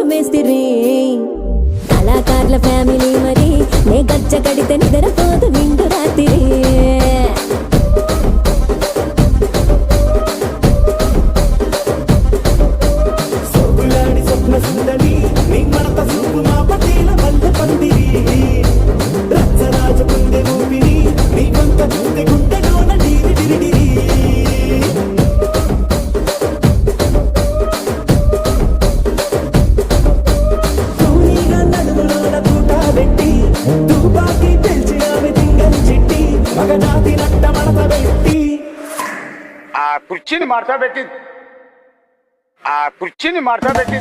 మేస్తిరి కళాకారుల ఫ్యామిలీ మరి నే గచ్చ కడితే నిద్రపోదు నిండు రాత్రి కుర్చీని మార్చబెట్టి